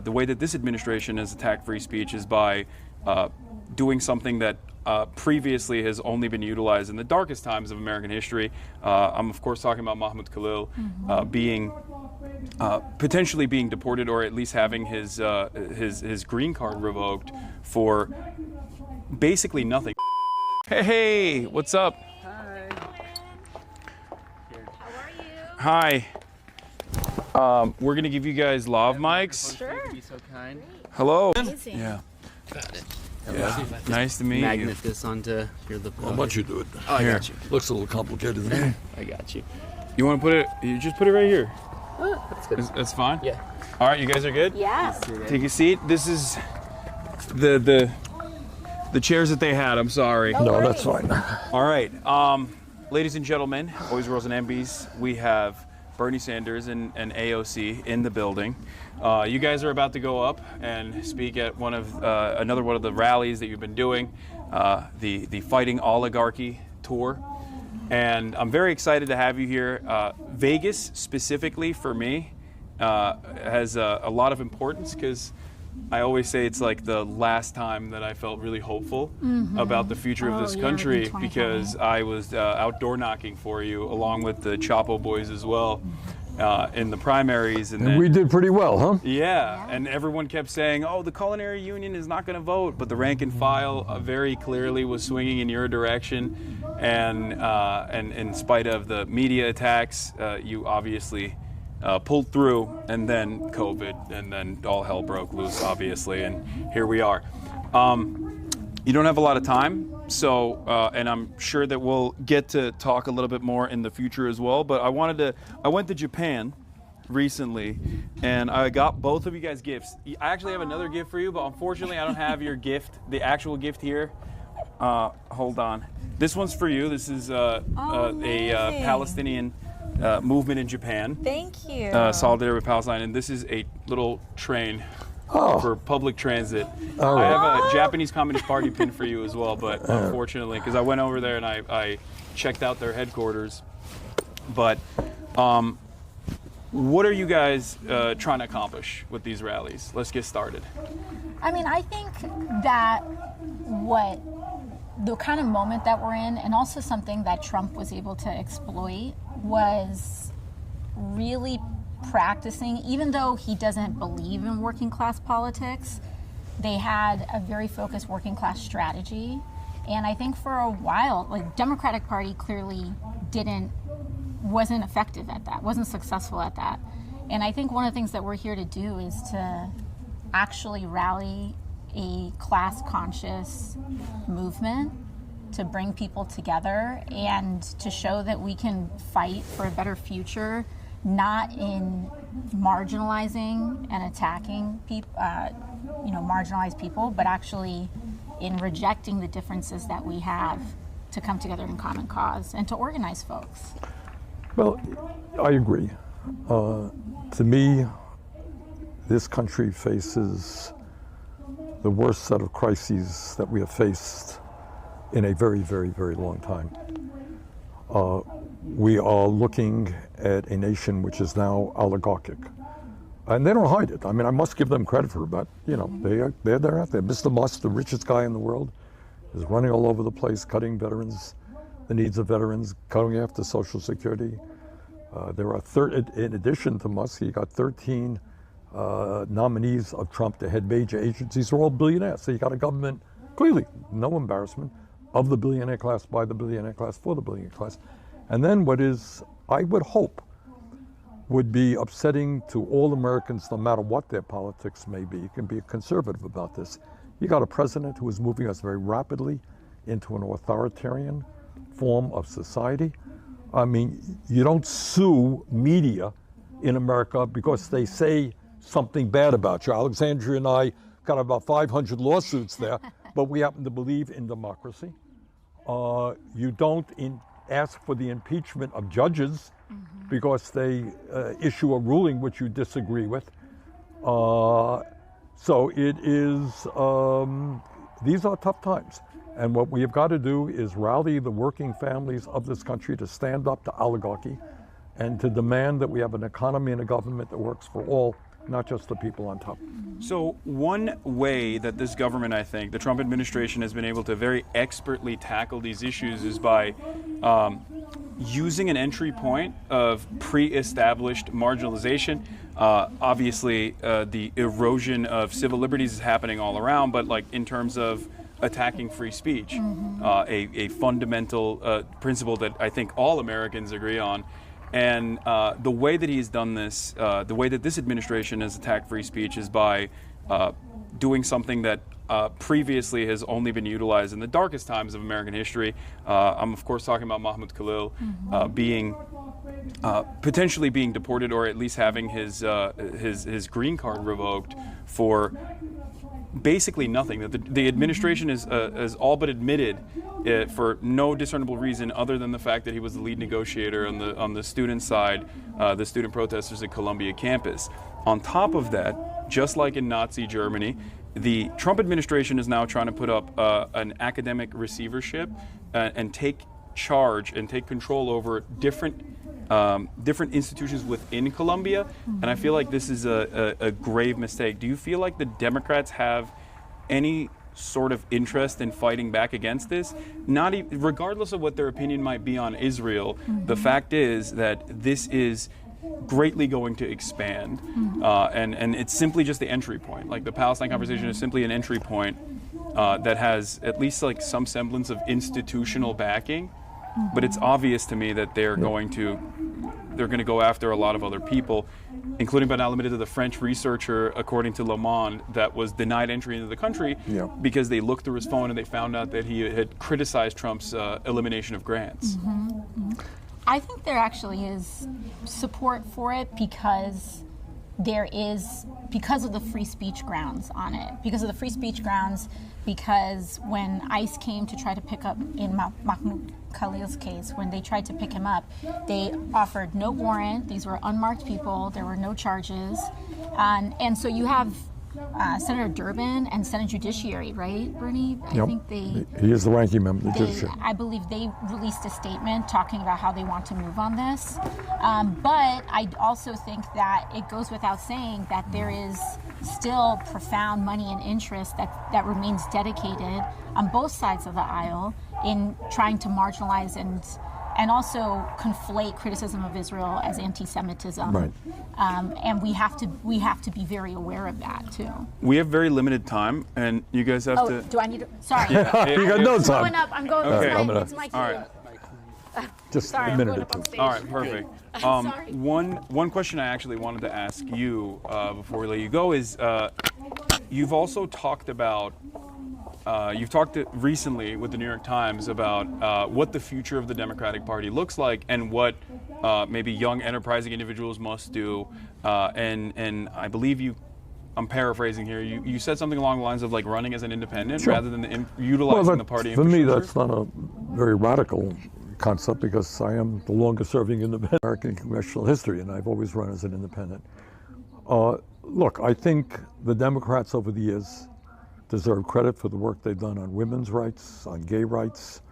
the way that this administration has attacked free speech is by doing something that previously has only been utilized in the darkest times of American history. I'm of course talking about Mahmoud Khalil being potentially being deported, or at least having his green card revoked for basically nothing. Hey, what's up? Hi. How are you? Hi. We're gonna give you guys lav mics. Sure. Be so kind. Hello. Amazing. Yeah. Got it. Yeah. Nice to meet Magnet you. this onto your lip. How much you do it? Oh, I Here. got you. Looks a little complicated to me. I got you. You want to put it? You just put it right here. That's good. That's fine. Yeah. All right, you guys are good. Yeah. Take a seat. This is the chairs that they had. I'm sorry. No No, worries. that's fine. All right, ladies and gentlemen, boys, girls, and MBs, we have Bernie Sanders and AOC in the building. You guys are about to go up and speak at one of another one of the rallies that you've been doing, the Fighting Oligarchy tour, and I'm very excited to have you here. Vegas, specifically for me, has a lot of importance because I always say it's like the last time that I felt really hopeful about the future of this country, because I was outdoor knocking for you along with the Chapo boys as well in the primaries. And then, We did pretty well, huh? yeah, and everyone kept saying, oh, the culinary union is not going to vote, but the rank and file very clearly was swinging in your direction, and in spite of the media attacks, you obviously pulled through, and then COVID, and then all hell broke loose, obviously, and here we are. You don't have a lot of time, so, and I'm sure that we'll get to talk a little bit more in the future as well, but I went to Japan recently, and I got both of you guys gifts. I actually have another gift for you, but unfortunately I don't have your gift, the actual gift here. Hold on. This one's for you. This is a Palestinian movement in Japan. Thank you. Solidarity with Palestine, and this is a little train for public transit. All I right. have a Japanese Communist Party pin for you as well, but unfortunately, because I went over there and I checked out their headquarters. But what are you guys trying to accomplish with these rallies? Let's get started. I mean, I think that what the kind of moment that we're in, and also something that Trump was able to exploit, was really practicing, even though he doesn't believe in working class politics, they had a very focused working class strategy. And I think for a while, like, Democratic Party clearly wasn't effective at that, wasn't successful at that. And I think one of the things that we're here to do is to actually rally a class conscious movement to bring people together and to show that we can fight for a better future, not in marginalizing and attacking people, marginalized people, but actually in rejecting the differences that we have to come together in common cause and to organize folks. Well, I agree. To me, this country faces the worst set of crises that we have faced in a very, very, very long time. We are looking at a nation which is now oligarchic. And they don't hide it. I mean, I must give them credit for that. You know, they're out there. Mr. Musk, the richest guy in the world, is running all over the place, cutting veterans, the needs of veterans, cutting after Social Security. There are, in addition to Musk, he got 13 nominees of Trump to head major agencies. They're all billionaires. So you got a government, clearly, no embarrassment, of the billionaire class, by the billionaire class, for the billionaire class. And then what is, I would hope, would be upsetting to all Americans, no matter what their politics may be. You can be conservative about this. You got a president who is moving us very rapidly into an authoritarian form of society. I mean, you don't sue media in America because they say something bad about you. Alexandria and I got about 500 lawsuits there, but we happen to believe in democracy. You don't ask for the impeachment of judges because they issue a ruling which you disagree with. So it is, these are tough times. And what we have got to do is rally the working families of this country to stand up to oligarchy and to demand that we have an economy and a government that works for all, not just the people on top. So one way that this government, I think, the Trump administration has been able to very expertly tackle these issues is by using an entry point of pre-established marginalization. Obviously, the erosion of civil liberties is happening all around, but like in terms of attacking free speech, a fundamental principle that I think all Americans agree on. And the way that he's done this, the way that this administration has attacked free speech is by doing something that previously has only been utilized in the darkest times of American history. I'm of course talking about Mahmoud Khalil being potentially being deported, or at least having his green card revoked for basically nothing. That the administration has all but admitted for no discernible reason other than the fact that he was the lead negotiator on the student side, the student protesters at Columbia campus. On top of that, just like in Nazi Germany, the Trump administration is now trying to put up an academic receivership and take charge and take control over different institutions within Columbia, and I feel like this is a grave mistake. Do you feel like the Democrats have any sort of interest in fighting back against this? Regardless of what their opinion might be on Israel, the fact is that this is greatly going to expand, and it's simply just the entry point. Like the Palestine conversation is simply an entry point that has at least like some semblance of institutional backing. But it's obvious to me that they're going to go after a lot of other people, including but not limited to the French researcher, according to Le Monde, that was denied entry into the country because they looked through his phone and they found out that he had criticized Trump's elimination of grants. I think there actually is support for it because of the free speech grounds on it. Because of the free speech grounds, because when ICE came to try to pick up, in Mahmoud Khalil's case, when they tried to pick him up, they offered no warrant. These were unmarked people. There were no charges. And so you have Senator Durbin and Senate Judiciary, right, Bernie? I think he is the ranking member of the Judiciary. I believe they released a statement talking about how they want to move on this. But I also think that it goes without saying that there is still profound money and interest that remains dedicated on both sides of the aisle in trying to marginalize and also conflate criticism of Israel as anti-Semitism. Right. And we have to be very aware of that too. We have very limited time, and you guys have to. Do I need to? Sorry. You got no time. I'm going Okay. up. It's my cue. All right. Just Sorry, a I'm minute going or up on two. stage. All right, perfect. Sorry. One question I actually wanted to ask you before we let you go is, you've also talked about, you've talked recently with the New York Times about what the future of the Democratic Party looks like and what maybe young enterprising individuals must do. And I believe I'm paraphrasing here, you said something along the lines of like running as an independent rather than utilizing the party for infrastructure. me, that's not a very radical concept because I am the longest serving independent in American congressional history, and I've always run as an independent. Look, I think the Democrats over the years deserve credit for the work they've done on women's rights, on gay rights,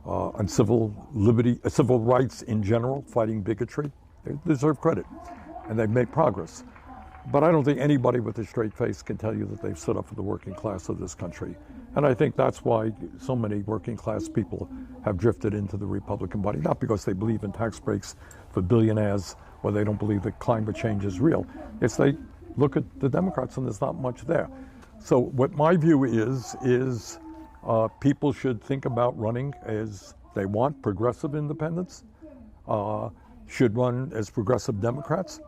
on civil rights in general, fighting bigotry. They deserve credit, and they've made progress. But I don't think anybody with a straight face can tell you that they've stood up for the working class of this country. And I think that's why so many working class people have drifted into the Republican Party, not because they believe in tax breaks for billionaires or they don't believe that climate change is real. It's they look at the Democrats and there's not much there. So what my view is people should think about running as they want. Progressive independents should run as progressive Democrats,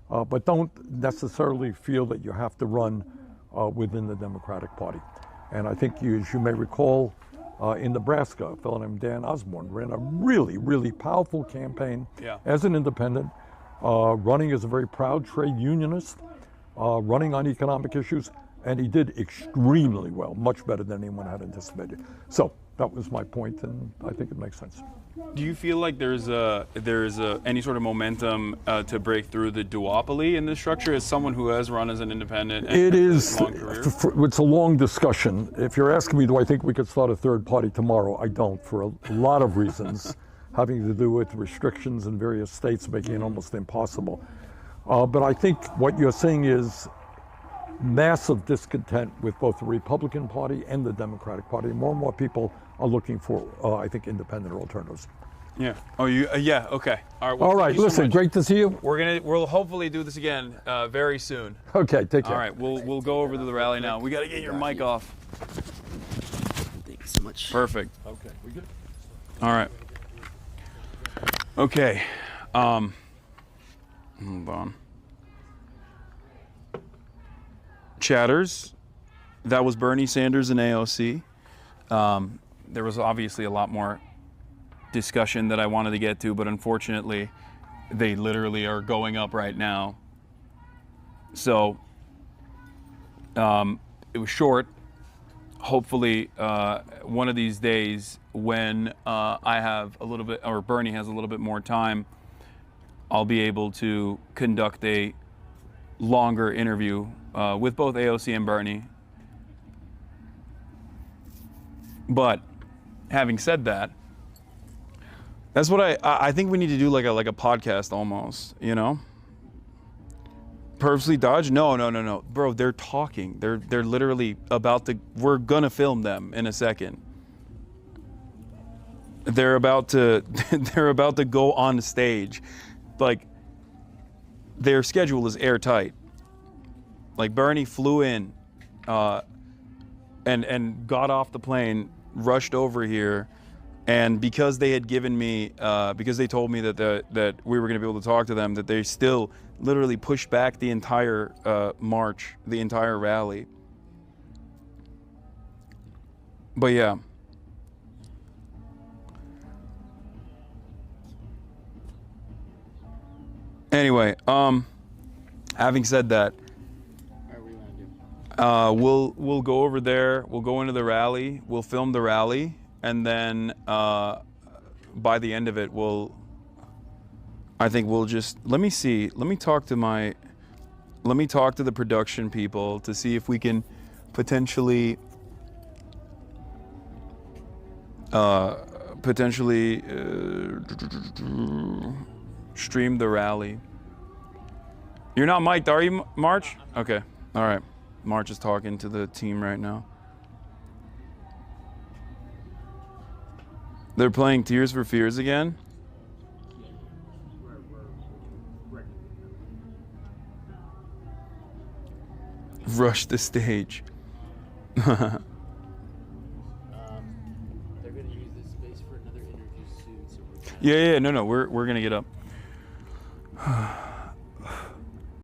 but don't necessarily feel that you have to run within the Democratic Party. And I think as you may recall, in Nebraska, a fellow named Dan Osborne ran a really, really powerful campaign as an independent, running as a very proud trade unionist, running on economic issues, and he did extremely well, much better than anyone had anticipated. So that was my point, and I think it makes sense. Do you feel like there's any sort of momentum to break through the duopoly in this structure? As someone who has run as an independent, and it is. A long career? It's a long discussion. If you're asking me, do I think we could start a third party tomorrow? I don't, for a lot of reasons, having to do with restrictions in various states making it almost impossible. But I think what you're seeing is massive discontent with both the Republican Party and the Democratic Party. More and more people are looking for, I think, independent alternatives. Yeah. Oh, you? Yeah. Okay. All right. Well, All thank right, you so listen, much. great to see you. We'll hopefully do this again very soon. Okay, take care. All right. We'll go over to the rally now. We got to get your mic off. Thank you so much. Perfect. Okay, we good? All right. Okay. Hold on. Chatters. That was Bernie Sanders and AOC. There was obviously a lot more discussion that I wanted to get to, but unfortunately, they literally are going up right now. So it was short. Hopefully, one of these days, when I have a little bit, or Bernie has a little bit more time, I'll be able to conduct a longer interview with both AOC and Bernie. But having said that, that's what I think we need to do, like a podcast almost, you know? Purposely dodge? No. Bro, they're talking. They're literally about to, we're gonna film them in a second. They're about to go on stage. Like, their schedule is airtight. Like, Bernie flew in and got off the plane, rushed over here, and because they had given me, because they told me that we were going to be able to talk to them, that they still literally pushed back the entire march, the entire rally. But yeah. Anyway, having said that, we'll go over there. We'll go into the rally. We'll film the rally, and then by the end of it, I think we'll just let me talk to the production people to see if we can potentially stream the rally. You're not mic'd, are you, March? Okay. All right. March is talking to the team right now. They're playing Tears for Fears again? Rush the stage. They're going to use this space for another interview soon. So Yeah, no, we're going to get up.